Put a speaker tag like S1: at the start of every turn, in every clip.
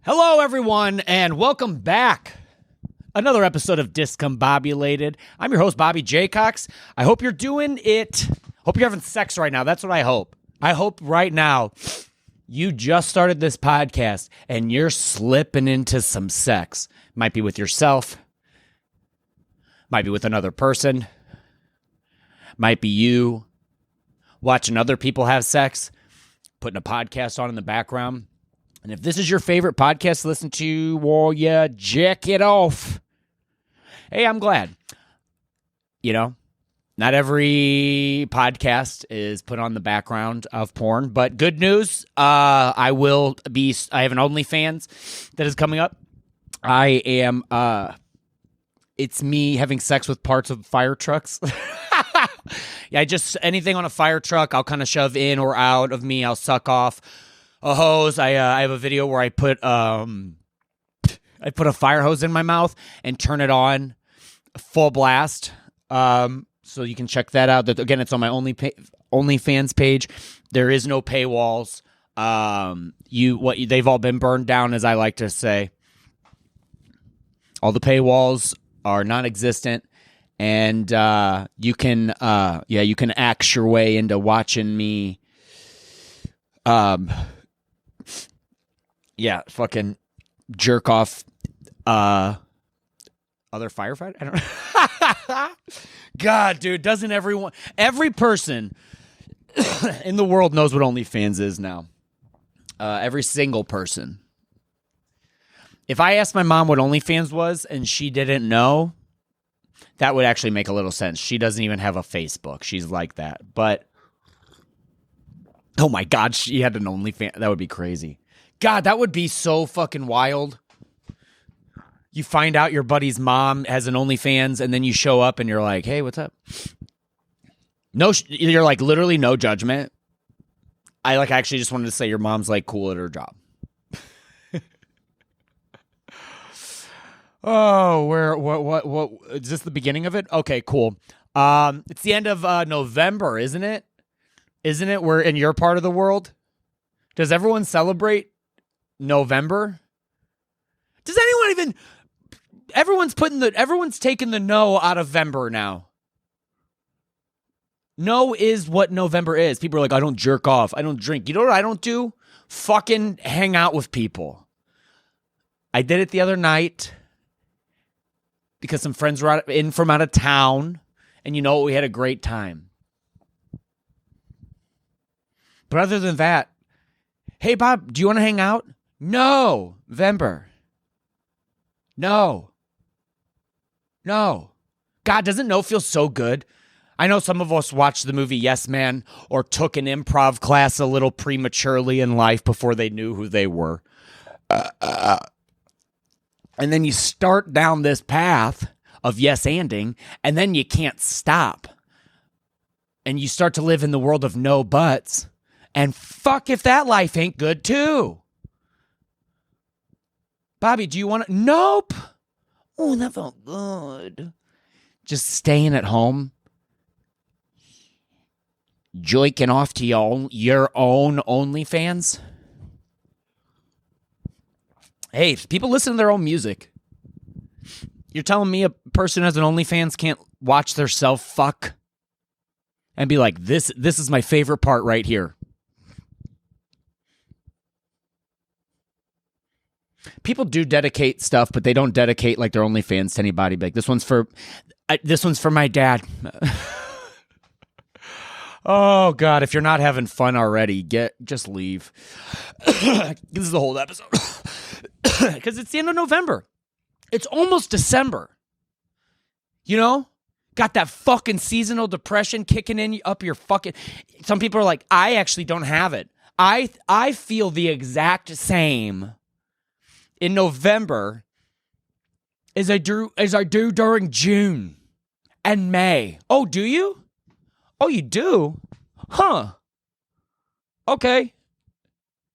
S1: Hello, everyone, and welcome back. Another episode of Discombobulated. I'm your host, Bobby J Cox. I hope you're doing it. Hope you're having sex right now. That's what I hope. I hope right now you just started this podcast and you're slipping into some sex. Might be with yourself. Might be with another person. Might be you watching other people have sex, putting a podcast on in the background. And if this is your favorite podcast to listen to, well, yeah, jack it off. Hey, I'm glad. You know, not every podcast is put on the background of porn, but good news. I have an OnlyFans that is coming up. It's me having sex with parts of fire trucks. Yeah, just anything on a fire truck, I'll kind of shove in or out of me. I'll suck off a hose. I have a video where I put a fire hose in my mouth and turn it on full blast. So you can check that out. Again, it's on my OnlyFans page. There is no paywalls. They've all been burned down, as I like to say. All the paywalls are non-existent, and you can axe your way into watching me. Fucking jerk off other firefighter? I don't know. God, dude, doesn't every person in the world knows what OnlyFans is now. Every single person. If I asked my mom what OnlyFans was and she didn't know, that would actually make a little sense. She doesn't even have a Facebook. She's like that. But, oh my God, she had an OnlyFans. That would be crazy. God, that would be so fucking wild. You find out your buddy's mom has an OnlyFans, and then you show up and you're like, hey, what's up? No, you're like literally no judgment. I actually just wanted to say your mom's like cool at her job. Oh, what is this the beginning of it? Okay, cool. It's the end of November, isn't it? Isn't it? We're in your part of the world. Does everyone celebrate November? Does anyone even? Everyone's taking the no out of November now. No is what November is. People are like, I don't jerk off. I don't drink. You know what I don't do? Fucking hang out with people. I did it the other night because some friends were from out of town, and you know what? We had a great time. But other than that, hey, Bob, do you want to hang out? No. November. No. God, doesn't no feel so good? I know some of us watched the movie Yes Man or took an improv class a little prematurely in life before they knew who they were. And then you start down this path of yes-anding, and then you can't stop. And you start to live in the world of no buts. And fuck if that life ain't good too. Bobby, do you want to? Nope. Oh, that felt good. Just staying at home. Joiking off to your own OnlyFans. Hey, people listen to their own music. You're telling me a person who has an OnlyFans can't watch their self fuck and be like, this is my favorite part right here. People do dedicate stuff, but they don't dedicate like their OnlyFans to anybody. Like this one's for my dad. Oh God! If you're not having fun already, just leave. This is the whole episode because it's the end of November. It's almost December. You know, got that fucking seasonal depression kicking in up your fucking. Some people are like, I actually don't have it. I feel the exact same in November as I do during June and May. Oh, do you? Oh, you do? Huh. Okay.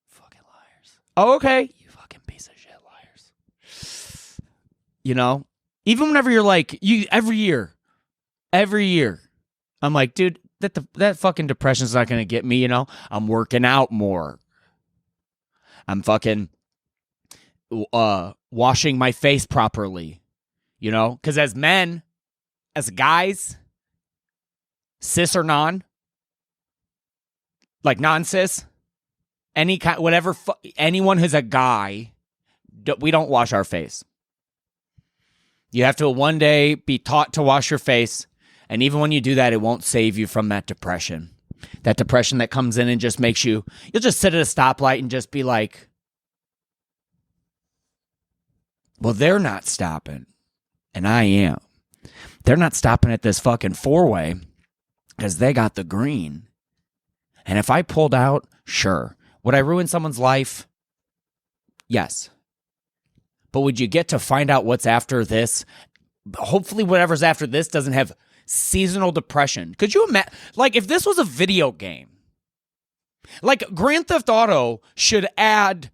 S1: Fucking liars. Oh, okay. You fucking piece of shit liars. You know? Even whenever you're like, every year, I'm like, dude, that fucking depression's not going to get me, you know? I'm working out more. I'm fucking washing my face properly, you know? Because as men, as guys, cis or non, like non-cis, any kind, whatever, anyone who's a guy, we don't wash our face. You have to one day be taught to wash your face, and even when you do that, it won't save you from that depression. That depression that comes in and just makes you'll just sit at a stoplight and just be like, well, they're not stopping, and I am. They're not stopping at this fucking four-way because they got the green. And if I pulled out, sure. Would I ruin someone's life? Yes. But would you get to find out what's after this? Hopefully whatever's after this doesn't have seasonal depression. Could you imagine? Like, if this was a video game, like Grand Theft Auto should add...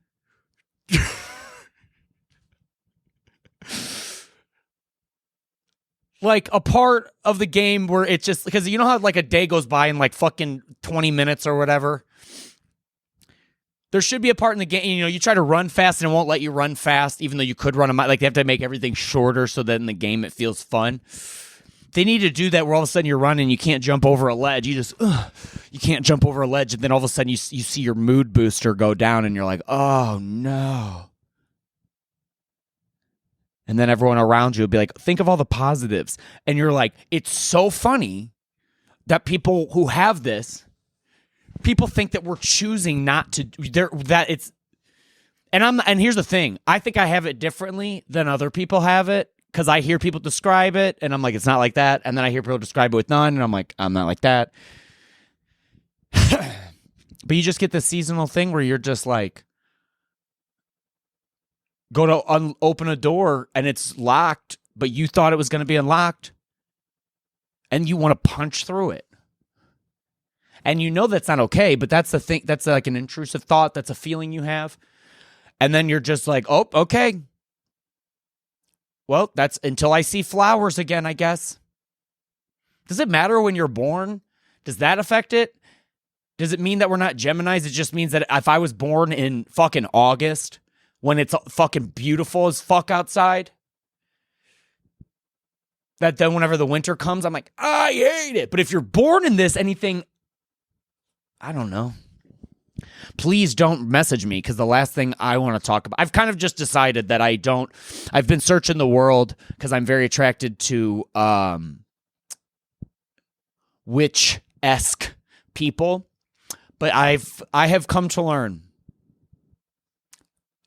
S1: like a part of the game where it's just... Because you know how like a day goes by in like fucking 20 minutes or whatever? There should be a part in the game, you know, you try to run fast and it won't let you run fast, even though you could run a mile. Like, they have to make everything shorter so that in the game it feels fun. They need to do that where all of a sudden you're running, you can't jump over a ledge. You can't jump over a ledge, and then all of a sudden you see your mood booster go down, and you're like, oh, no. And then everyone around you will be like, think of all the positives. And you're like, it's so funny that people who have this... People think that we're choosing not to. And here's the thing. I think I have it differently than other people have it, because I hear people describe it, and I'm like, it's not like that. And then I hear people describe it with none, and I'm like, I'm not like that. But you just get this seasonal thing where you're just like, go to open a door, and it's locked, but you thought it was going to be unlocked, and you want to punch through it. And you know that's not okay, but that's the thing. That's like an intrusive thought. That's a feeling you have. And then you're just like, oh, okay. Well, that's until I see flowers again, I guess. Does it matter when you're born? Does that affect it? Does it mean that we're not Geminis? It just means that if I was born in fucking August, when it's fucking beautiful as fuck outside, that then whenever the winter comes, I'm like, I hate it. But if you're born in this, anything... I don't know. Please don't message me, because the last thing I want to talk about... I've kind of just decided that I don't... I've been searching the world because I'm very attracted to witch-esque people. But I have come to learn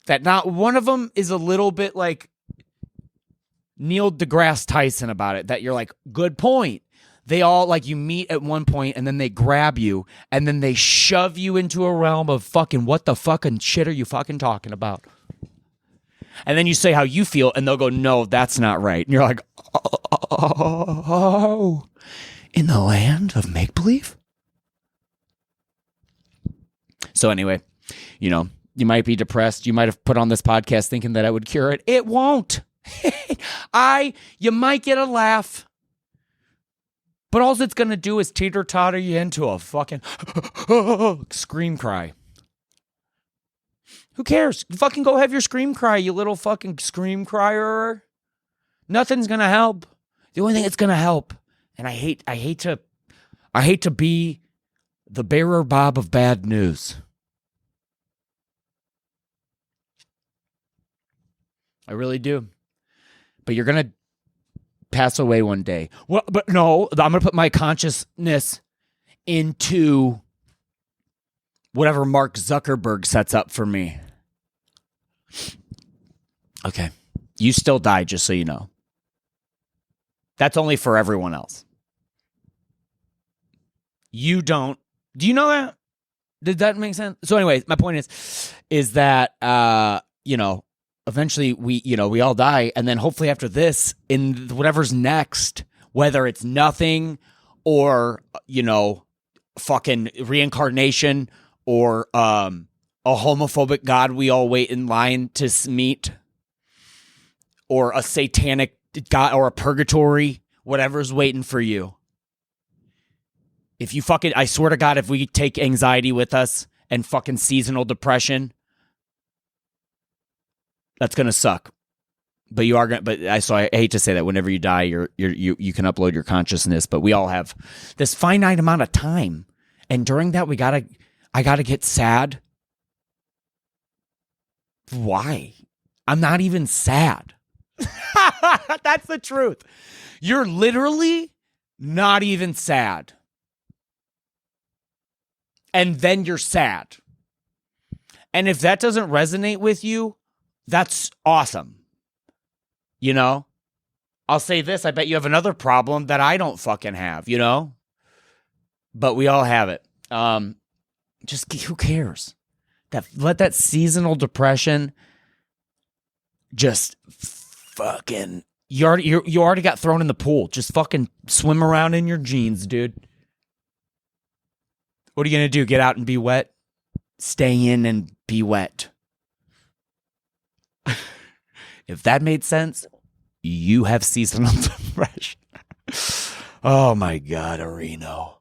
S1: that not one of them is a little bit like Neil deGrasse Tyson about it. That you're like, good point. They all, like, you meet at one point, and then they grab you, and then they shove you into a realm of fucking, what the fucking shit are you fucking talking about? And then you say how you feel, and they'll go, no, that's not right. And you're like, oh, in the land of make-believe? So anyway, you know, you might be depressed. You might have put on this podcast thinking that I would cure it. It won't. You might get a laugh. But all it's going to do is teeter-totter you into a fucking scream cry. Who cares? Fucking go have your scream cry, you little fucking scream crier. Nothing's going to help. The only thing that's going to help, and I hate to be the bearer Bob of bad news. I really do. But you're going to pass away one day. Well, but no, I'm going to put my consciousness into whatever Mark Zuckerberg sets up for me. Okay. You still die, just so you know. That's only for everyone else. You don't. Do you know that? Did that make sense? So anyway, my point is that, eventually we all die, and then hopefully after this, in whatever's next, whether it's nothing or, fucking reincarnation or a homophobic God we all wait in line to meet, or a satanic God or a purgatory, whatever's waiting for you. If you I swear to God, if we take anxiety with us and fucking seasonal depression, That's going to suck. But you are going to, so I hate to say that whenever you die, you can upload your consciousness, but we all have this finite amount of time. And during that, I got to get sad. Why? I'm not even sad. That's the truth. You're literally not even sad. And then you're sad. And if that doesn't resonate with you, that's awesome. You know? I'll say this, I bet you have another problem that I don't fucking have, you know? But we all have it. Just who cares? Let that seasonal depression just fucking you already got thrown in the pool. Just fucking swim around in your jeans, dude. What are you gonna do? Get out and be wet? Stay in and be wet. If that made sense, you have seasonal depression. Oh my God, Areno.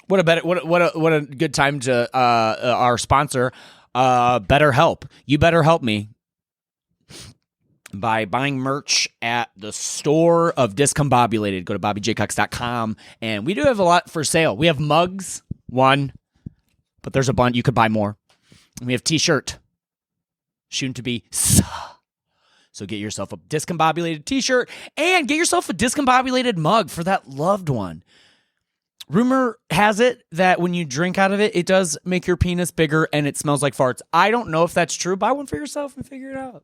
S1: What a good time to our sponsor, BetterHelp. You better help me by buying merch at the store of Discombobulated. Go to bobbyjcox.com, and we do have a lot for sale. We have mugs, one, but there's a bunch. You could buy more. And we have t-shirt, soon to be. So get yourself a Discombobulated t-shirt and get yourself a Discombobulated mug for that loved one. Rumor has it that when you drink out of it, it does make your penis bigger and it smells like farts. I don't know if that's true. Buy one for yourself and figure it out.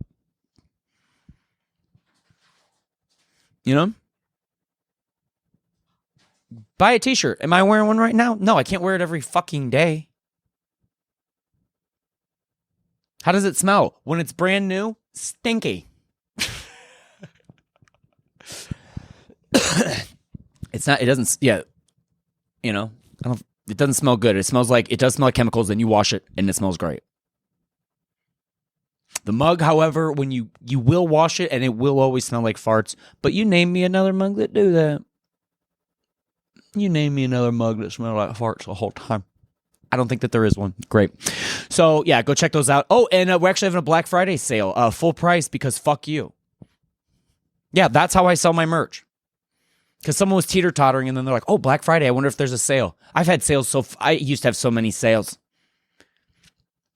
S1: You know? Buy a t-shirt. Am I wearing one right now? No, I can't wear it every fucking day. How does it smell? When it's brand new, stinky. It doesn't, yeah. You know, it doesn't smell good. It does smell like chemicals, and you wash it and it smells great. The mug, however, when you will wash it and it will always smell like farts, but you name me another mug that do that. You name me another mug that smells like farts the whole time. I don't think that there is one. Great. So yeah, go check those out. Oh, and we're actually having a Black Friday sale, full price because fuck you. Yeah, that's how I sell my merch. Because someone was teeter-tottering and then they're like, oh, Black Friday, I wonder if there's a sale. I've had sales, I used to have so many sales.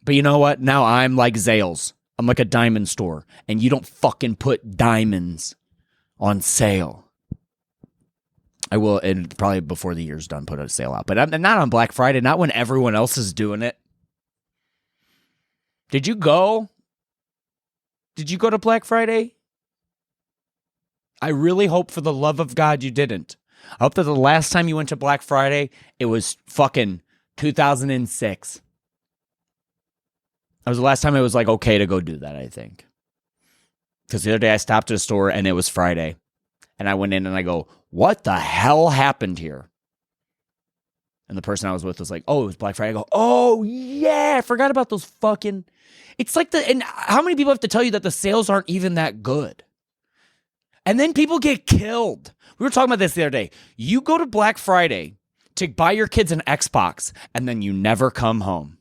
S1: But you know what? Now I'm like Zales. I'm like a diamond store. And you don't fucking put diamonds on sale. I will, and probably before the year's done, put a sale out. But I'm not on Black Friday, not when everyone else is doing it. Did you go? Did you go to Black Friday? I really hope for the love of God you didn't. I hope that the last time you went to Black Friday, it was fucking 2006. That was the last time it was like okay to go do that, I think. Because the other day I stopped at a store and it was Friday. And I went in and I go, what the hell happened here? And the person I was with was like, oh, it was Black Friday. I go, oh, yeah, I forgot about those fucking... It's like and how many people have to tell you that the sales aren't even that good? And then people get killed. We were talking about this the other day. You go to Black Friday to buy your kids an Xbox, and then you never come home.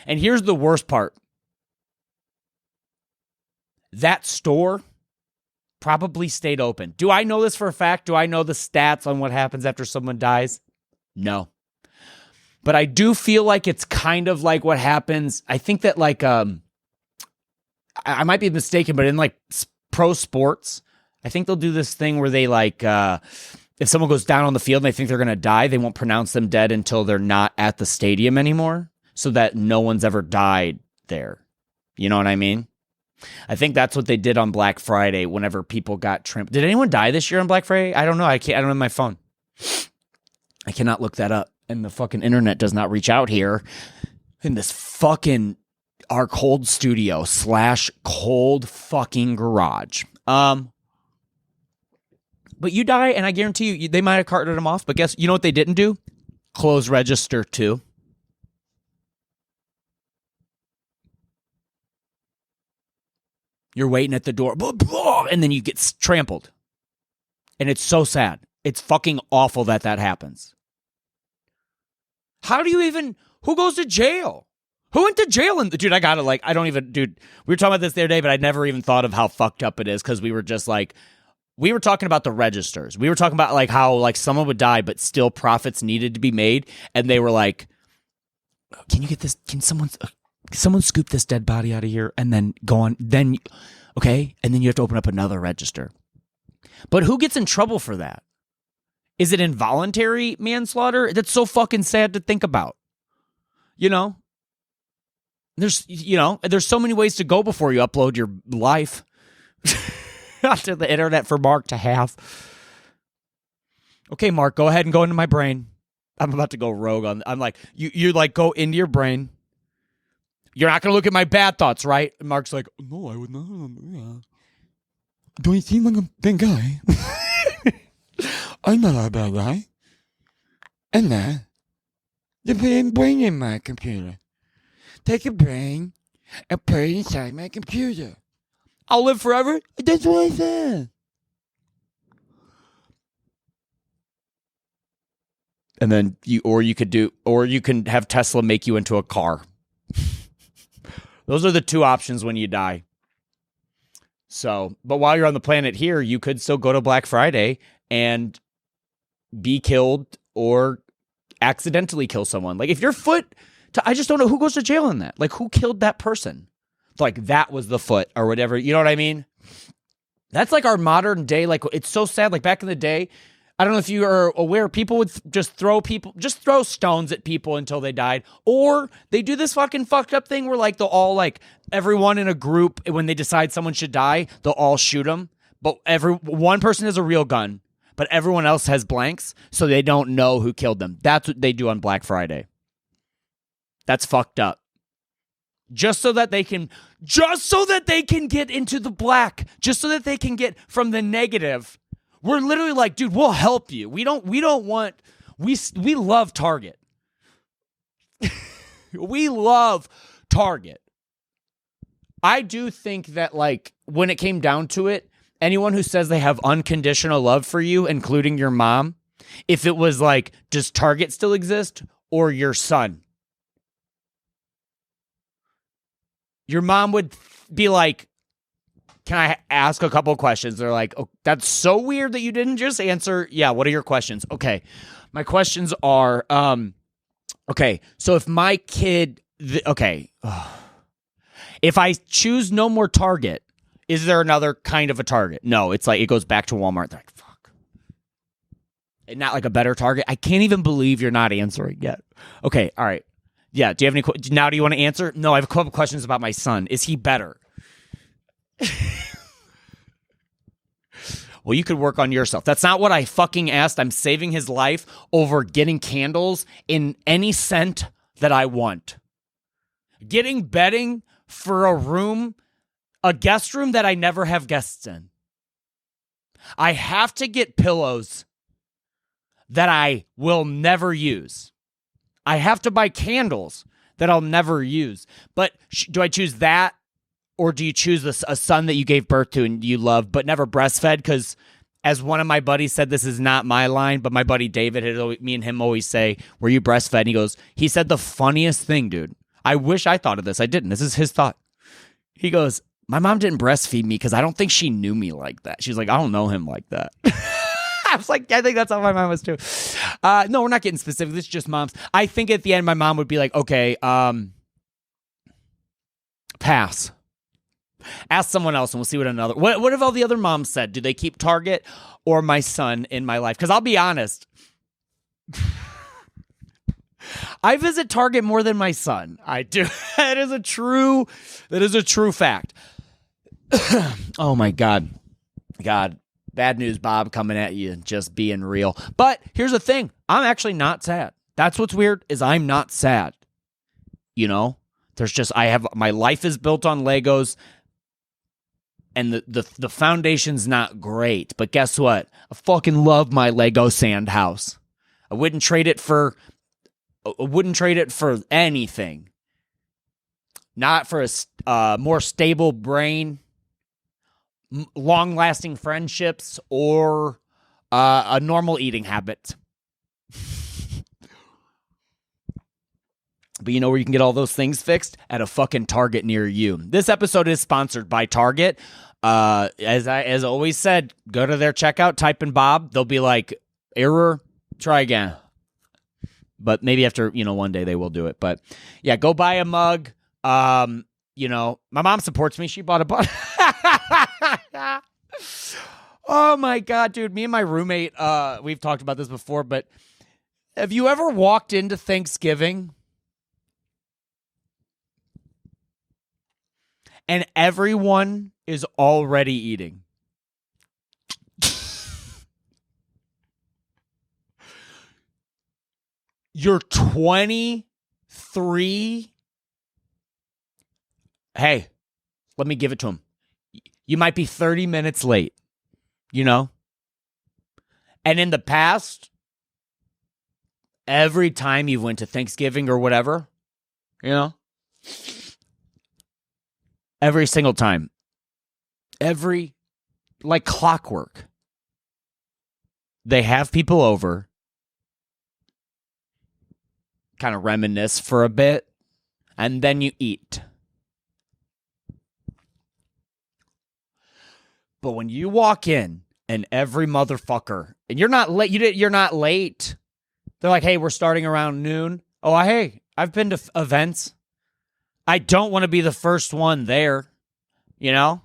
S1: And here's the worst part. That store probably stayed open. Do I know this for a fact? Do I know the stats on what happens after someone dies? No. But I do feel like it's kind of like what happens. I think that like... I might be mistaken, but in like pro sports, I think they'll do this thing where they like, if someone goes down on the field and they think they're going to die, they won't pronounce them dead until they're not at the stadium anymore so that no one's ever died there. You know what I mean? I think that's what they did on Black Friday whenever people got trimmed. Did anyone die this year on Black Friday? I don't know. I don't have my phone. I cannot look that up. And the fucking internet does not reach out here in this fucking... our cold studio / cold fucking garage. But you die, and I guarantee you, they might have carted them off, but you know what they didn't do? Close register too. You're waiting at the door, and then you get trampled. And it's so sad. It's fucking awful that happens. How do you even, who goes to jail? Who went to jail? And dude, dude, we were talking about this the other day, but I never even thought of how fucked up it is because we were just like, we were talking about the registers. We were talking about like how like someone would die, but still profits needed to be made. And they were like, can you get this? Can someone scoop this dead body out of here and then go on? Then, okay. And then you have to open up another register. But who gets in trouble for that? Is it involuntary manslaughter? That's so fucking sad to think about. You know? There's so many ways to go before you upload your life to the internet for Mark to have. Okay, Mark, go ahead and go into my brain. I'm about to go rogue on. I'm like, you like go into your brain. You're not going to look at my bad thoughts, right? And Mark's like, no, I would not. Do you seem like a bad guy? I'm not a bad guy. And now, you put a brain in my computer. Take a brain and put it inside my computer. I'll live forever? That's what I said. And then you can have Tesla make you into a car. Those are the two options when you die. So, but while you're on the planet here, you could still go to Black Friday and be killed or accidentally kill someone. Like if your foot, I just don't know who goes to jail in that. Like who killed that person? Like that was the foot or whatever. You know what I mean? That's like our modern day. Like it's so sad. Like back in the day, I don't know if you are aware, people would just throw stones at people until they died. Or they do this fucking fucked up thing where like they'll all like everyone in a group, when they decide someone should die, they'll all shoot them. But one person has a real gun, but everyone else has blanks, so they don't know who killed them. That's what they do on Black Friday. That's fucked up. Just so that they can get into the black, just so that they can get from the negative. We're literally like, dude, we'll help you. We love Target. We love Target. I do think that like when it came down to it, anyone who says they have unconditional love for you, including your mom, if it was like, does Target still exist or your son? Your mom would be like, can I ask a couple of questions? They're like, oh, that's so weird that you didn't just answer. Yeah, what are your questions? Okay, my questions are, okay, so if my kid, if I choose no more Target, is there another kind of a Target? No, it's like, it goes back to Walmart. They're like, fuck. And not like a better Target? I can't even believe you're not answering yet. Okay, all right. Yeah, do you have any, now do you want to answer? No, I have a couple questions about my son. Is he better? Well, you could work on yourself. That's not what I fucking asked. I'm saving his life over getting candles in any scent that I want. Getting bedding for a guest room that I never have guests in. I have to get pillows that I will never use. I have to buy candles that I'll never use. But do I choose that? Or do you choose a son that you gave birth to and you love but never breastfed? Because as one of my buddies said, this is not my line, but my buddy David, me and him always say, were you breastfed? He said the funniest thing, dude. I wish I thought of this. I didn't. This is his thought. He goes, my mom didn't breastfeed me because I don't think she knew me like that. She's like, I don't know him like that. I was like, I think that's how my mom was too. No, we're not getting specific. This is just moms. I think at the end, my mom would be like, okay, pass. Ask someone else and we'll see what another... What have all the other moms said? Do they keep Target or my son in my life? Because I'll be honest. I visit Target more than my son. I do. That is a true fact. Oh my God. God. Bad news, Bob, coming at you and just being real. But here's the thing. I'm actually not sad. That's what's weird is I'm not sad. You know? There's just... my life is built on Legos. And the foundation's not great, but guess what? I fucking love my Lego sand house. I wouldn't trade it for anything. Not for a more stable brain, long-lasting friendships, or a normal eating habit. But you know where you can get all those things fixed? At a fucking Target near you. This episode is sponsored by Target. As always said, go to their checkout, type in Bob. They'll be like, error, try again. But maybe after, one day they will do it. But yeah, go buy a mug. My mom supports me. She bought a bunch. Oh my God, dude. Me and my roommate, we've talked about this before, but have you ever walked into Thanksgiving and everyone is already eating? You're 23. Hey, let me give it to him. You might be 30 minutes late, And in the past, every time you went to Thanksgiving or whatever, every single time, like clockwork, they have people over, kind of reminisce for a bit, and then you eat. But when you walk in and every motherfucker, and you're not late, you're not late. They're like, hey, we're starting around noon. Oh, hey, I've been to events. I don't want to be the first one there, I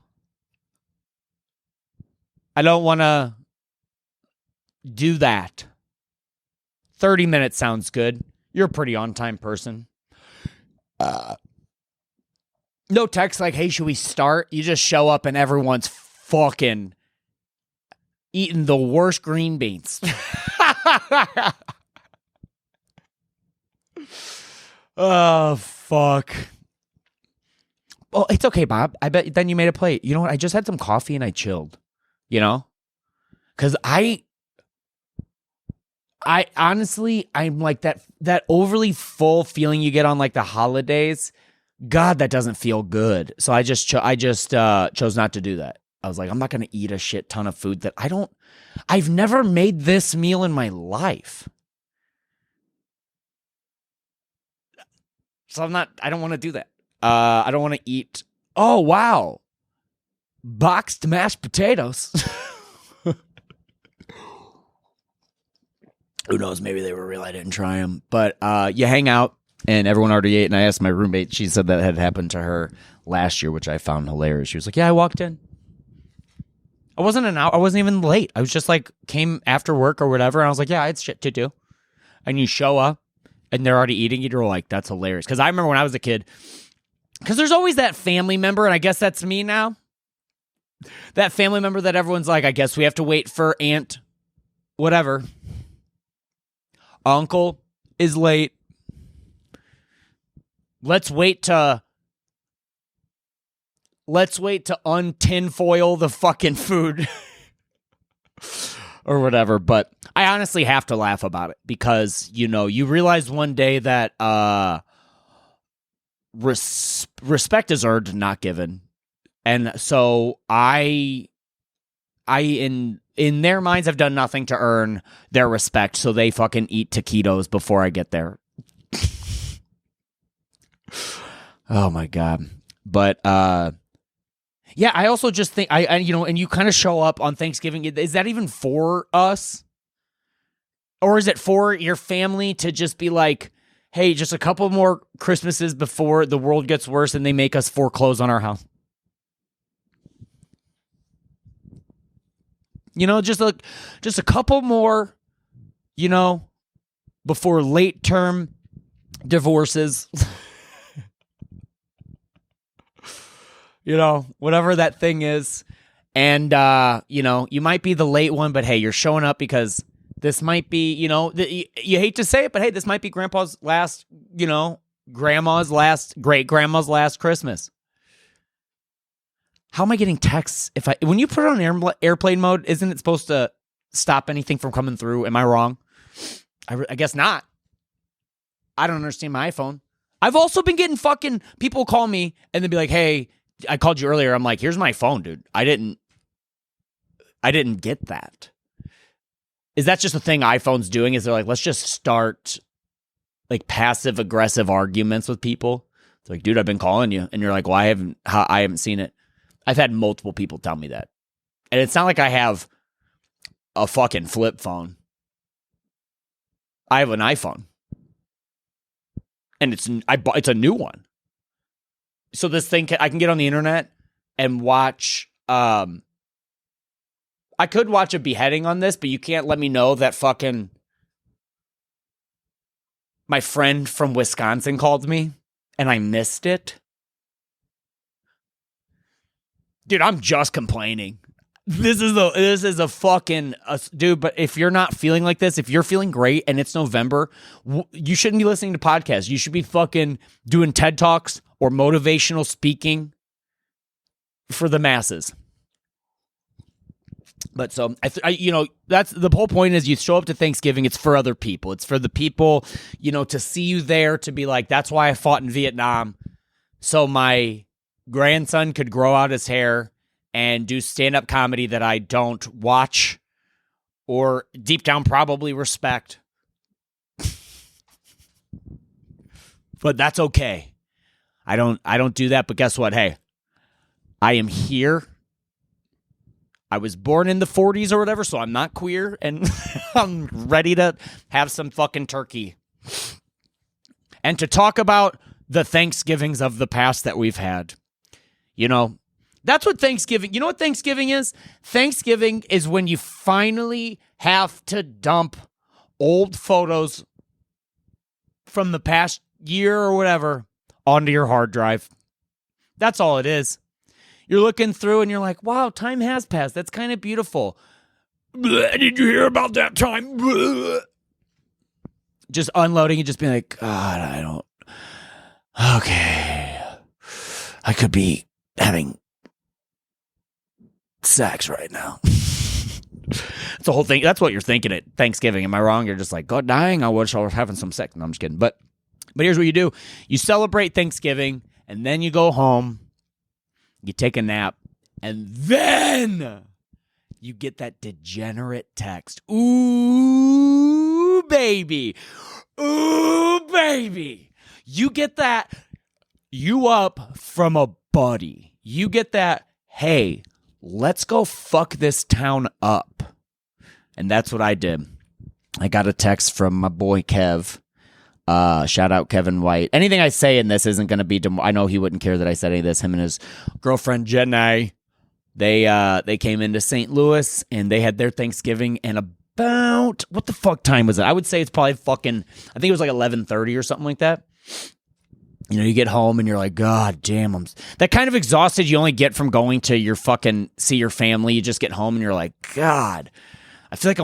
S1: don't want to do that. 30 minutes sounds good. You're a pretty on-time person. No text like, hey, should we start? You just show up and everyone's fucking eating the worst green beans. Oh, fuck. Well, it's okay, Bob. I bet then you made a plate. You know what? I just had some coffee and I chilled, Because I honestly, I'm like that overly full feeling you get on like the holidays. God, that doesn't feel good. So I just chose not to do that. I was like, I'm not going to eat a shit ton of food that I've never made this meal in my life. So I don't want to do that. I don't want to eat. Oh, wow. Boxed mashed potatoes. Who knows? Maybe they were real. I didn't try them. But you hang out and everyone already ate. And I asked my roommate. She said that had happened to her last year, which I found hilarious. She was like, yeah, I walked in. I wasn't even late. I was just like, came after work or whatever. And I was like, yeah, I had shit to do. And you show up and they're already eating. You're like, that's hilarious. Because I remember when I was a kid, because there's always that family member. And I guess that's me now. That family member that everyone's like, I guess we have to wait for aunt, whatever. Uncle is late. Let's wait to untinfoil the fucking food or whatever. But I honestly have to laugh about it because, you realize one day that respect is earned, not given. And so I in their minds have done nothing to earn their respect, so they fucking eat taquitos before I get there. Oh my God. But yeah, I also just think I and you kind of show up on Thanksgiving. Is that even for us? Or is it for your family to just be like, hey, just a couple more Christmases before the world gets worse and they make us foreclose on our house? Just a couple more, before late term divorces. Whatever that thing is. And, you might be the late one, but hey, you're showing up because this might be, you hate to say it, but hey, this might be grandpa's last, grandma's last, great grandma's last Christmas. How am I getting texts when you put it on airplane mode, isn't it supposed to stop anything from coming through? Am I wrong? I guess not. I don't understand my iPhone. I've also been getting fucking people call me and then be like, hey, I called you earlier. I'm like, here's my phone, dude. I didn't get that. Is that just a thing iPhone's doing? Is they're like, let's just start like passive aggressive arguments with people. It's like, dude, I've been calling you, and you're like, well, I haven't seen it. I've had multiple people tell me that, and it's not like I have a fucking flip phone. I have an iPhone, and it's a new one. So this thing, I can get on the internet and watch. I could watch a beheading on this, but you can't let me know that fucking my friend from Wisconsin called me and I missed it. Dude, I'm just complaining. This is a fucking dude. But if you're not feeling like this, if you're feeling great and it's November, you shouldn't be listening to podcasts. You should be fucking doing TED Talks or motivational speaking for the masses. But so that's the whole point is you show up to Thanksgiving. It's for other people. It's for the people, to see you there, to be like, that's why I fought in Vietnam. So my grandson could grow out his hair and do stand-up comedy that I don't watch or deep down probably respect. But that's okay. I don't do that, but guess what? Hey, I am here. I was born in the 40s or whatever, so I'm not queer, and I'm ready to have some fucking turkey. And to talk about the Thanksgivings of the past that we've had. That's what Thanksgiving, you know what Thanksgiving is? Thanksgiving is when you finally have to dump old photos from the past year or whatever onto your hard drive. That's all it is. You're looking through and you're like, wow, time has passed. That's kind of beautiful. Did you hear about that time? Just unloading and just being like, God, okay. I could be having sex right now. It's the whole thing. That's what you're thinking at Thanksgiving. Am I wrong? You're just like, God dang, I wish I was having some sex. No, I'm just kidding. But here's what you do. You celebrate Thanksgiving and then you go home. You take a nap, and then you get that degenerate text. Ooh, baby. Ooh, baby. You get that, you up from a buddy. You get that, hey, let's go fuck this town up. And that's what I did. I got a text from my boy Kev. Shout out Kevin White. Anything I say in this isn't going to be. I know he wouldn't care that I said any of this. Him and his girlfriend Jenny, they came into St. Louis and they had their Thanksgiving. And about what the fuck time was it? I would say it's probably fucking. I think it was like 11:30 or something like that. You get home and you're like, God damn, I'm that kind of exhausted you only get from going to your fucking see your family. You just get home and you're like, God. I feel like I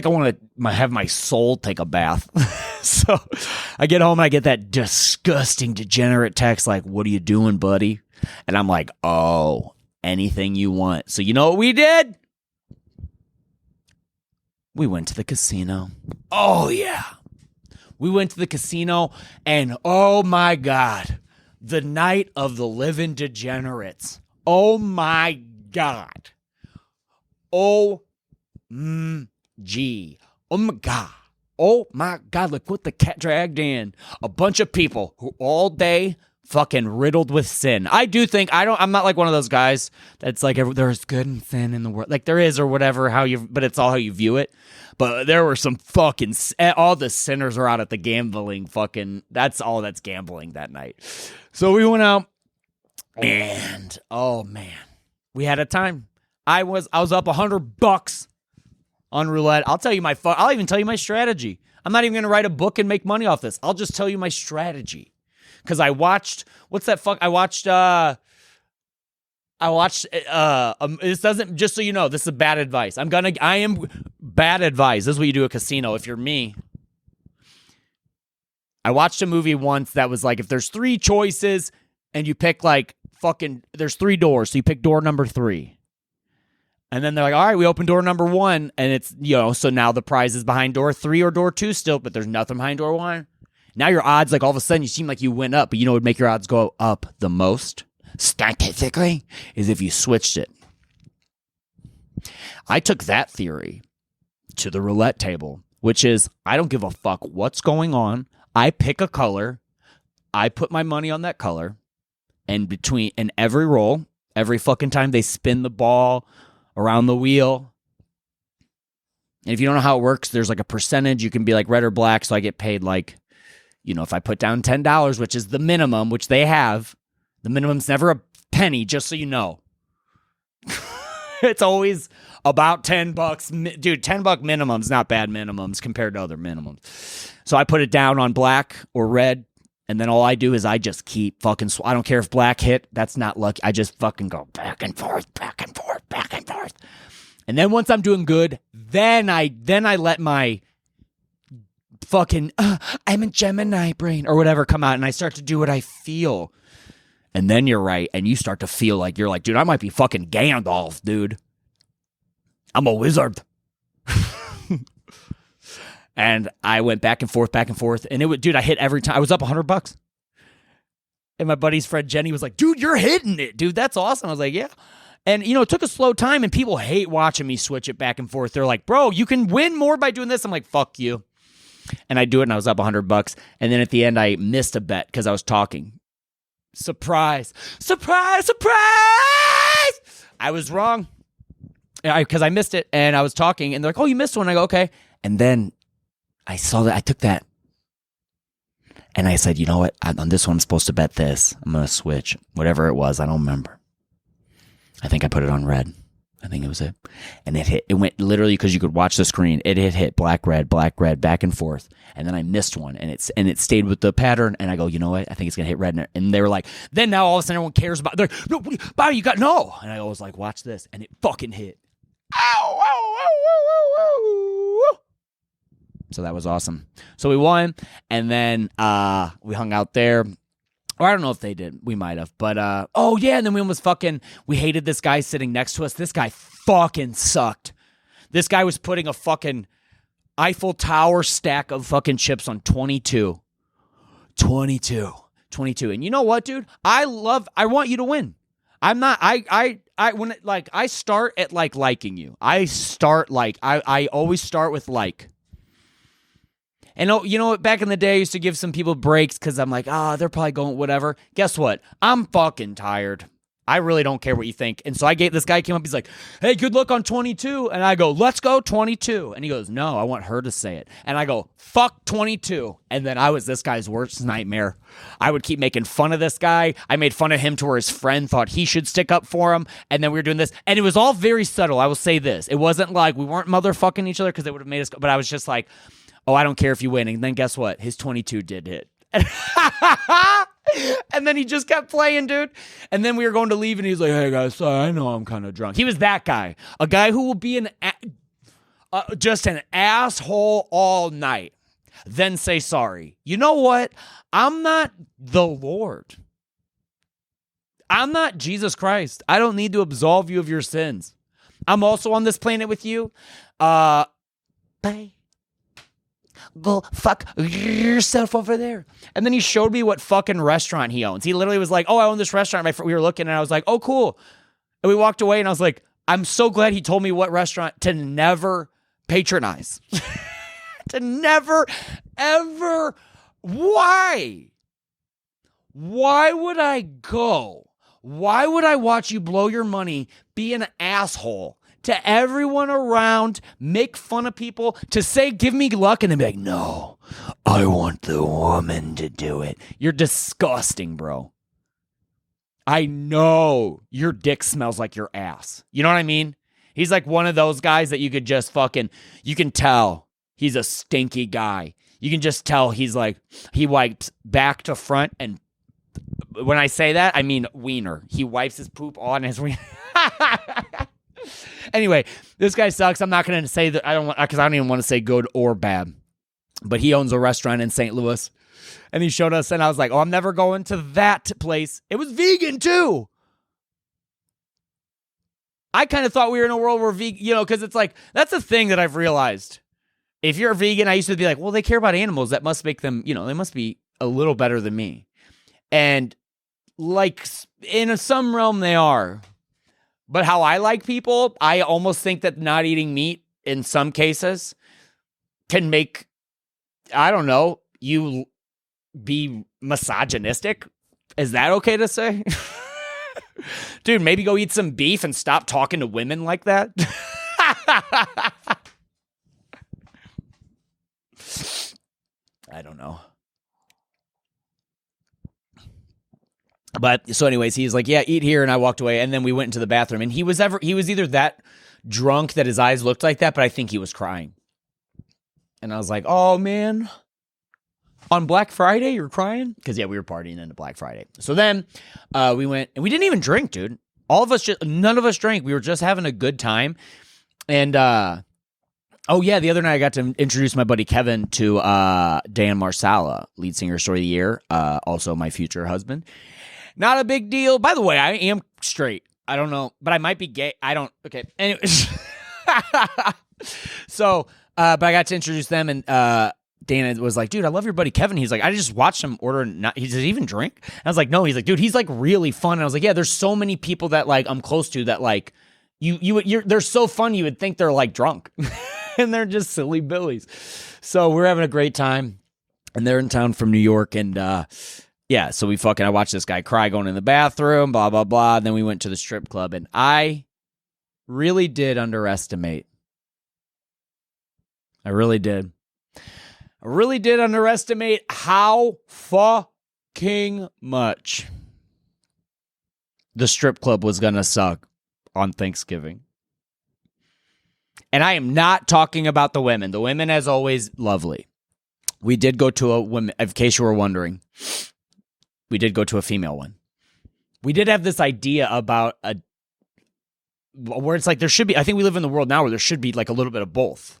S1: want to have my soul take a bath. So I get home and I get that disgusting degenerate text like, what are you doing, buddy? And I'm like, oh, anything you want. So you know what we did? We went to the casino. Oh, yeah. We went to the casino and oh my God, the night of the living degenerates. Oh my God. Gee. Oh my God. Oh my God. Look what the cat dragged in. A bunch of people who all day fucking riddled with sin. I do think, I'm not like one of those guys that's like, there's good and sin in the world. Like there is or whatever, but it's all how you view it. But there were some fucking, all the sinners are out at the gambling fucking, that's gambling that night. So we went out and, oh man, we had a time. I was up $100 on roulette. I'll even tell you my strategy. I'm not even going to write a book and make money off this. I'll just tell you my strategy. Because I watched, this doesn't, just so you know, this is bad advice. I am bad advice. This is what you do at a casino if you're me. I watched a movie once that was like, if there's 3 choices and you pick there's 3 doors. So you pick door number 3. And then they're like, all right, we open door number 1. And it's, so now the prize is behind door 3 or door 2 still, but there's nothing behind door 1. Now your odds, like all of a sudden you seem like you went up, but what would make your odds go up the most, statistically, is if you switched it. I took that theory to the roulette table, which is I don't give a fuck what's going on. I pick a color. I put my money on that color. And in every roll, every fucking time they spin the ball around the wheel. And if you don't know how it works, there's like a percentage. You can be like red or black. So I get paid like, if I put down $10, which is the minimum, which they have, the minimum's never a penny, just so you know. It's always about $10. Dude, $10 minimums, not bad minimums compared to other minimums. So I put it down on black or red. And then all I do is I just keep fucking, I don't care if black hit. That's not lucky. I just fucking go back and forth, back and forth, back and forth. And then once I'm doing good, then I let my fucking, I'm a Gemini brain or whatever come out and I start to do what I feel. And then you're right. And you start to feel like, you're like, dude, I might be fucking Gandalf, dude. I'm a wizard. And I went back and forth. And I hit every time. I was up $100. And my buddy's friend Jenny was like, dude, you're hitting it, dude. That's awesome. I was like, yeah. And, it took a slow time and people hate watching me switch it back and forth. They're like, bro, you can win more by doing this. I'm like, fuck you. And I do it and I was up $100. And then at the end, I missed a bet because I was talking. Surprise. Surprise, surprise. I was wrong. Because I missed it and I was talking and they're like, oh, you missed one. I go, okay. And then I saw that. I took that. And I said, you know what? On this one, I'm supposed to bet this. I'm going to switch. Whatever it was, I don't remember. I think I put it on red. I think it was it. And it hit. It went literally because you could watch the screen. It hit black, red, back and forth. And then I missed one. And it stayed with the pattern. And I go, you know what? I think it's going to hit red. And they were like, then now all of a sudden everyone cares about. They're like, no, Bobby, you got no. And I was like, watch this. And it fucking hit. Ow, ow, ow, ow, ow, ow. So that was awesome. So we won, and then we hung out there. Or I don't know if they did. We might have. But, oh, yeah, and then we hated this guy sitting next to us. This guy fucking sucked. This guy was putting a fucking Eiffel Tower stack of fucking chips on 22. 22. And you know what, dude? I want you to win. I'm not, I start at, liking you. I always start with like. And back in the day, I used to give some people breaks because I'm like, they're probably going whatever. Guess what? I'm fucking tired. I really don't care what you think. And so this guy came up, he's like, hey, good luck on 22. And I go, let's go 22. And he goes, no, I want her to say it. And I go, fuck 22. And then I was this guy's worst nightmare. I would keep making fun of this guy. I made fun of him to where his friend thought he should stick up for him. And then we were doing this. And it was all very subtle. I will say this. It wasn't like we weren't motherfucking each other because they would have made us go. But I was just like, oh, I don't care if you win. And then guess what? His 22 did hit. And then he just kept playing, dude. And then we were going to leave, and he's like, hey, guys, I know I'm kind of drunk. He was that guy. A guy who will be just an asshole all night, then say sorry. You know what? I'm not the Lord. I'm not Jesus Christ. I don't need to absolve you of your sins. I'm also on this planet with you. Bye. Go fuck yourself over there. And then he showed me what fucking restaurant he owns. He literally was like, oh, I own this restaurant. We were looking and I was like, oh, cool. And we walked away and I was like, I'm so glad he told me what restaurant to never patronize. To never, ever. Why? Why would I go? Why would I watch you blow your money, be an asshole to everyone around, make fun of people, to say, give me luck, and then be like, no, I want the woman to do it. You're disgusting, bro. I know your dick smells like your ass. You know what I mean? He's like one of those guys that you could just you can tell he's a stinky guy. You can just tell he's like, he wipes back to front, and when I say that, I mean wiener. He wipes his poop on his wiener. Anyway, this guy sucks. I'm not going to say that because I don't even want to say good or bad. But he owns a restaurant in St. Louis. And he showed us, and I was like, oh, I'm never going to that place. It was vegan, too. I kind of thought we were in a world where vegan, because it's like, that's a thing that I've realized. If you're a vegan, I used to be like, well, they care about animals. That must make them, they must be a little better than me. And like, in some realm, they are. But how I like people, I almost think that not eating meat in some cases can make, I don't know, you be misogynistic? Is that okay to say? Dude, maybe go eat some beef and stop talking to women like that. I don't know. But so anyways, he's like, yeah, eat here. And I walked away. And then we went into the bathroom. And he was either that drunk that his eyes looked like that, but I think he was crying. And I was like, oh, man. On Black Friday, you're crying? Because, yeah, we were partying into Black Friday. So then we went, and we didn't even drink, dude. None of us drank. We were just having a good time. And, oh, yeah, the other night I got to introduce my buddy Kevin to Dan Marsala, lead singer, Story of the Year, also my future husband. Not a big deal. By the way, I am straight. I don't know, but I might be gay. I don't. Okay. Anyways. So, but I got to introduce them, and Dana was like, dude, I love your buddy Kevin. He's like, I just watched him order. He does he even drink? And I was like, no. He's like, dude, he's like really fun. And I was like, yeah, there's so many people that like I'm close to that like they're so fun. You would think they're like drunk, and they're just silly billies. So we're having a great time, and they're in town from New York, and yeah. So I watched this guy cry going in the bathroom, blah blah blah. And then we went to the strip club, and I really did underestimate. I really did underestimate how fucking much the strip club was going to suck on Thanksgiving. And I am not talking about the women. The women, as always, lovely. We did go to a women, in case you were wondering, we did go to a female one. We did have this idea about where it's like there should be, I think we live in the world now where there should be like a little bit of both.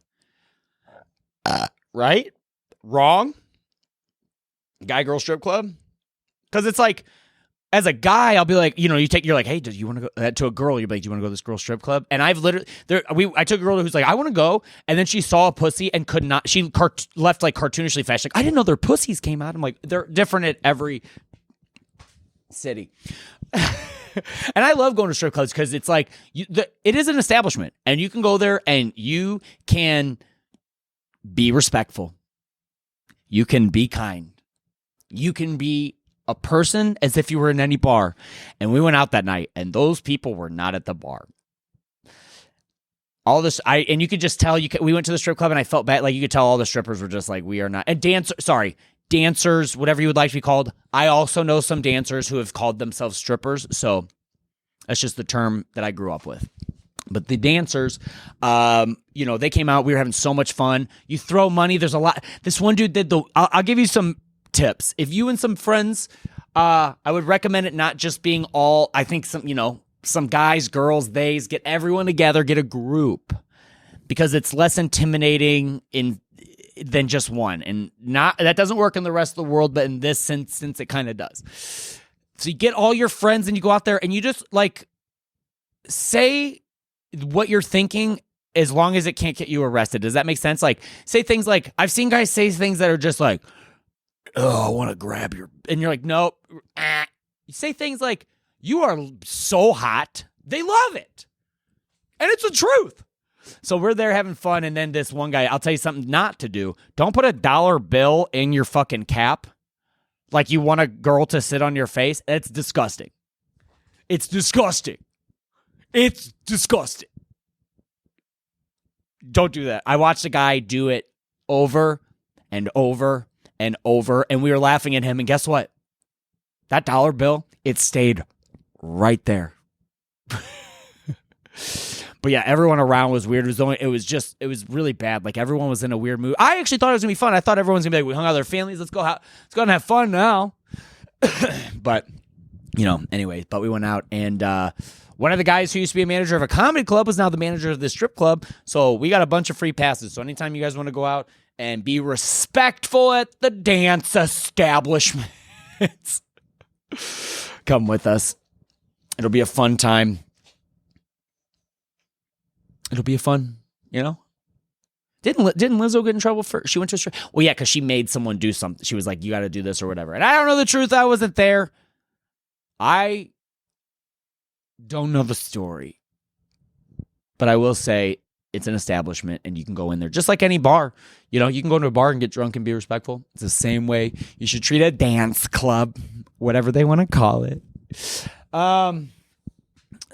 S1: Right? Wrong? Guy-girl strip club? Because it's like, as a guy, I'll be like, you're like, hey, do you want to go to a girl? You're like, do you want to go to this girl strip club? And I've literally, I took a girl who's like, I want to go. And then she saw a pussy and could not, she left like cartoonishly fast. Like, I didn't know their pussies came out. I'm like, they're different at every city. And I love going to strip clubs because it's like, it is an establishment. And you can go there and you can be respectful. You can be kind. You can be a person as if you were in any bar. And we went out that night, and those people were not at the bar. All this, and you could just tell. We went to the strip club, and I felt bad. Like you could tell all the strippers were just like, we are not. And dancers, whatever you would like to be called. I also know some dancers who have called themselves strippers. So that's just the term that I grew up with. But the dancers, they came out. We were having so much fun. You throw money. There's a lot. This one dude did I'll give you some tips. If you and some friends, I would recommend it not just being all, I think some guys, girls, theys, get everyone together, get a group. Because it's less intimidating than just one. And that doesn't work in the rest of the world, but in this instance, it kind of does. So you get all your friends and you go out there and you just like say what you're thinking as long as it can't get you arrested. Does that make sense? Like, say things like, I've seen guys say things that are just like, oh, I want to grab your, and you're like, nope. You say things like, you are so hot. They love it. And it's the truth. So we're there having fun. And then this one guy, I'll tell you something not to do. Don't put $1 bill in your fucking cap. Like you want a girl to sit on your face. It's disgusting. It's disgusting. It's disgusting. Don't do that. I watched a guy do it over and over and over, and we were laughing at him, and guess what? That $1 bill, it stayed right there. But yeah, everyone around was weird. It was really bad. Like everyone was in a weird mood. I actually thought it was gonna be fun. I thought everyone was gonna be like, we hung out with our families. Let's go and have fun now. But anyway. But we went out, and one of the guys who used to be a manager of a comedy club was now the manager of this strip club. So we got a bunch of free passes. So anytime you guys want to go out and be respectful at the dance establishments, come with us. It'll be a fun time. It'll be a fun, Didn't Lizzo get in trouble for? She went to a strip. Well, yeah, because she made someone do something. She was like, "You got to do this or whatever." And I don't know the truth. I wasn't there. I don't know the story, but I will say it's an establishment, and you can go in there just like any bar. You know, you can go to a bar and get drunk and be respectful. It's the same way you should treat a dance club, whatever they want to call it.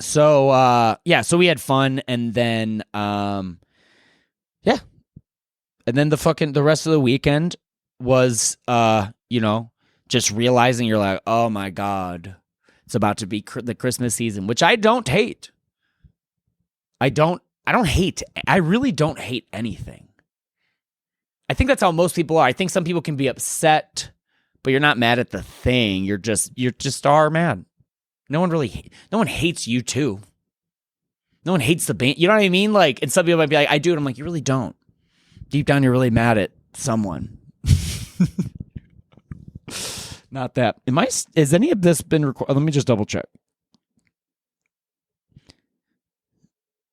S1: So we had fun, and then and then the rest of the weekend was just realizing you're like, oh my God, it's about to be the Christmas season, which I don't hate. I really don't hate anything. I think that's how most people are. I think some people can be upset, but you're not mad at the thing. You're just are mad. No one hates you too. No one hates the band. You know what I mean? Like, and some people might be like, I do. And I'm like, you really don't. Deep down, you're really mad at someone. Not that. Has any of this been recorded? Let me just double check.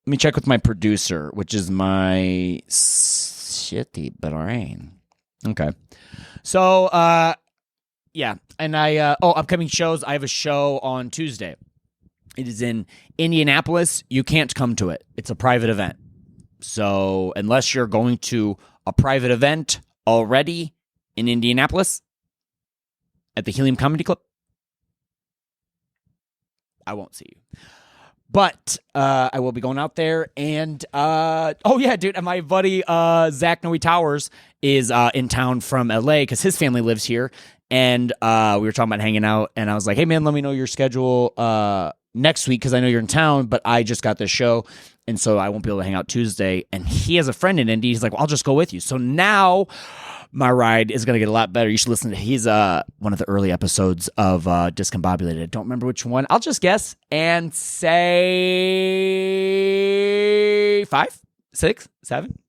S1: Let me check with my producer, which is my shitty brain. Okay. So, yeah. And upcoming shows. I have a show on Tuesday. It is in Indianapolis. You can't come to it. It's a private event. So unless you're going to a private event already in Indianapolis at the Helium Comedy Club, I won't see you. But I will be going out there, and dude, and my buddy Zach Noe Towers is in town from LA because his family lives here, and we were talking about hanging out, and I was like, hey man, let me know your schedule next week because I know you're in town, but I just got this show, and so I won't be able to hang out Tuesday. And he has a friend in Indy. He's like, well, I'll just go with you. So now my ride is going to get a lot better. You should listen to he's one of the early episodes of Discombobulated. I don't remember which one. I'll just guess and say 5, 6, 7.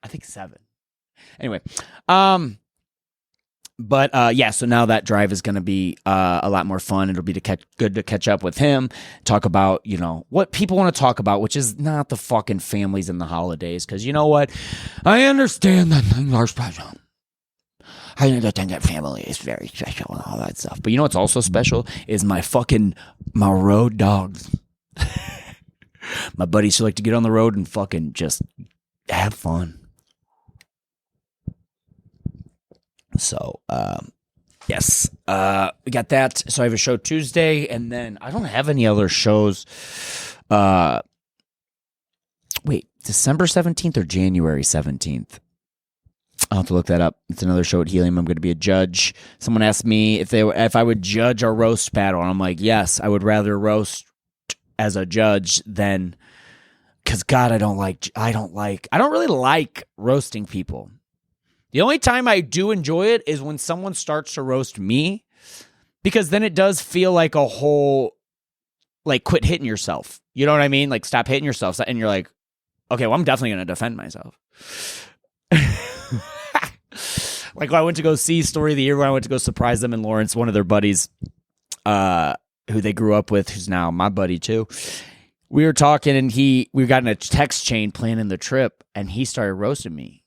S1: I think 7. Anyway, so now that drive is going to be a lot more fun. It'll be good to catch up with him, talk about, what people want to talk about, which is not the fucking families and the holidays. Because you know what? I understand that things are special. I understand that family is very special and all that stuff. But you know what's also special is my road dogs. My buddies who like to get on the road and fucking just have fun. So, yes, we got that. So I have a show Tuesday, and then I don't have any other shows. December 17th or January 17th? I'll have to look that up. It's another show at Helium. I'm going to be a judge. Someone asked me if I would judge a roast battle, and I'm like, yes, I would rather roast as a judge than, because God, I don't really like roasting people. The only time I do enjoy it is when someone starts to roast me, because then it does feel like a whole, like, quit hitting yourself. You know what I mean? Like, stop hitting yourself. And you're like, okay, well, I'm definitely going to defend myself. Like, when I went to go see Story of the Year, when I went to go surprise them in Lawrence, one of their buddies, who they grew up with, who's now my buddy too, we were talking, and we got in a text chain planning the trip, and he started roasting me.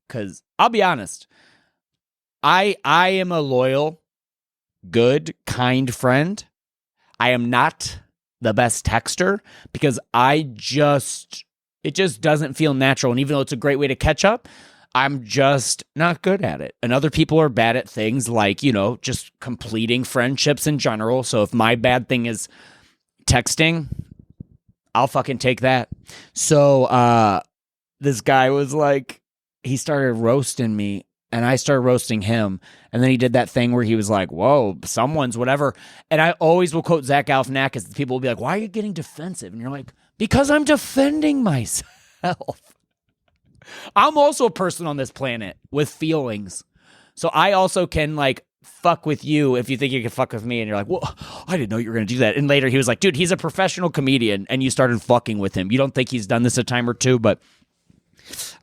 S1: Because I'll be honest, I am a loyal, good, kind friend. I am not the best texter because it just doesn't feel natural. And even though it's a great way to catch up, I'm just not good at it. And other people are bad at things like, just completing friendships in general. So if my bad thing is texting, I'll fucking take that. So this guy was like, he started roasting me, and I started roasting him. And then he did that thing where he was like, whoa, someone's whatever. And I always will quote Zach Galifianakis. People will be like, why are you getting defensive? And you're like, because I'm defending myself. I'm also a person on this planet with feelings. So I also can, like, fuck with you if you think you can fuck with me. And you're like, well, I didn't know you were going to do that. And later he was like, dude, he's a professional comedian. And you started fucking with him. You don't think he's done this a time or two, but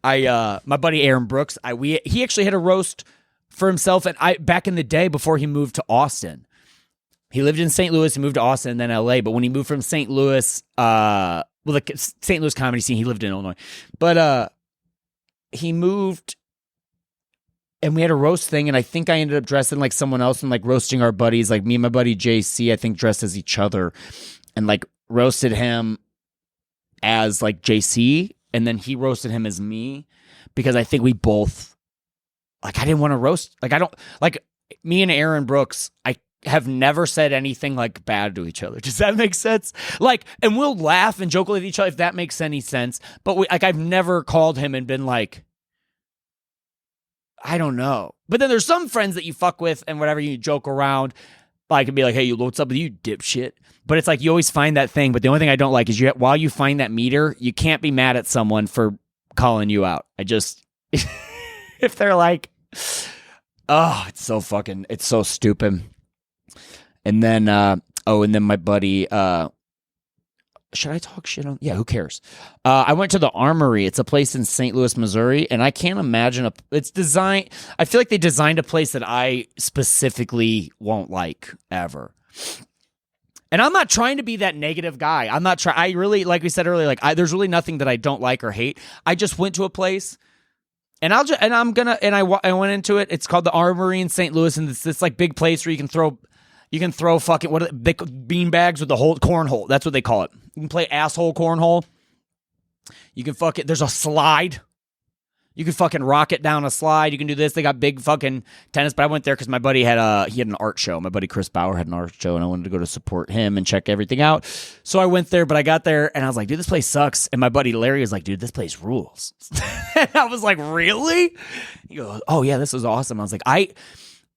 S1: my buddy Aaron Brooks, he actually had a roast for himself, and back in the day before he moved to Austin. He lived in St. Louis, he moved to Austin and then LA, but when he moved from St. Louis, the St. Louis comedy scene, he lived in Illinois. But he moved, and we had a roast thing, and I think I ended up dressing like someone else and like roasting our buddies, like me and my buddy JC, I think dressed as each other, and like roasted him as like JC. and then he roasted him as me because I think we both, like, I didn't want to roast. Like, I don't, like, me and Aaron Brooks, I have never said anything like bad to each other. Does that make sense? Like, and we'll laugh and joke with each other if that makes any sense. But like, I've never called him and been like, I don't know. But then there's some friends that you fuck with and whatever, you joke around. I could be like, hey, what's up with you, dipshit? But it's like you always find that thing. But the only thing I don't like is while you find that meter, you can't be mad at someone for calling you out. I just, if they're like, oh, it's so stupid. And then, and then my buddy, should I talk shit on? Yeah, who cares? I went to the Armory. It's a place in St. Louis, Missouri, and I can't imagine it's designed. I feel like they designed a place that I specifically won't like ever. And I'm not trying to be that negative guy. I'm not trying. I really, like we said earlier, there's really nothing that I don't like or hate. I just went to a place, and I went into it. It's called the Armory in St. Louis, and it's this like big place where you can throw fucking bean bags with the whole cornhole. That's what they call it. You can play asshole cornhole. You can there's a slide. You can fucking rocket down a slide. You can do this. They got big fucking tennis. But I went there because my buddy had an art show. My buddy Chris Bauer had an art show, and I wanted to go to support him and check everything out. So I went there, but I got there and I was like, dude, this place sucks. And my buddy Larry was like, dude, this place rules. And I was like, really? He goes, oh yeah, this is awesome. I was like,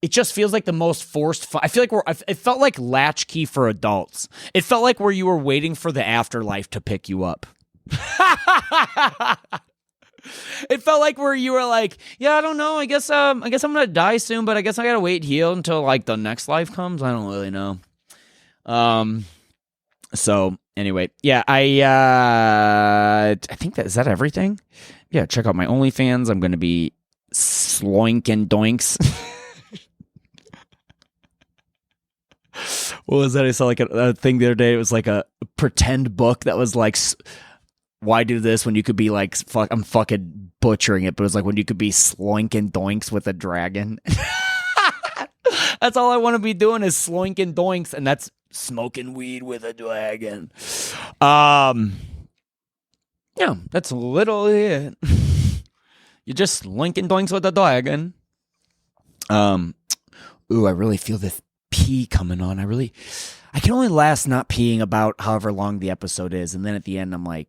S1: it just feels like the most forced fun. I feel like it felt like latchkey for adults. It felt like where you were waiting for the afterlife to pick you up. It felt like where you were like, yeah, I don't know. I guess I'm gonna die soon, but I guess I gotta wait heal until like the next life comes. I don't really know. So anyway, yeah, I think is that everything? Yeah, check out my OnlyFans. I'm gonna be sloinking doinks. What was that? I saw like a thing the other day. It was like a pretend book that was like, why do this when you could be like, I'm fucking butchering it, but it was like when you could be sloinking doinks with a dragon. That's all I want to be doing is sloinking doinks, and that's smoking weed with a dragon. Yeah, that's literally it. You're just sloinking doinks with a dragon. Ooh, I really feel this pee coming on. I can only last not peeing about however long the episode is, and then at the end I'm like,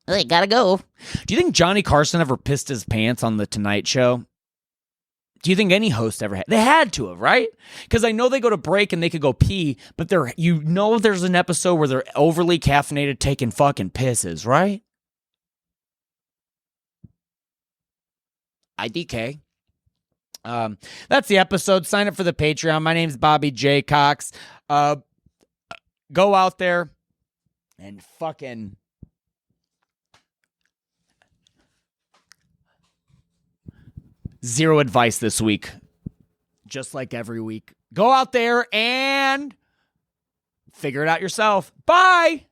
S1: I gotta go. Do you think Johnny Carson ever pissed his pants on the Tonight Show? Do you think any host ever had? They had to have, right? Because I know they go to break and they could go pee, but there's an episode where they're overly caffeinated taking fucking pisses, right? IDK. That's the episode. Sign up for the Patreon. My name's Bobby J Cox. Go out there and fucking zero advice this week. Just like every week. Go out there and figure it out yourself. Bye.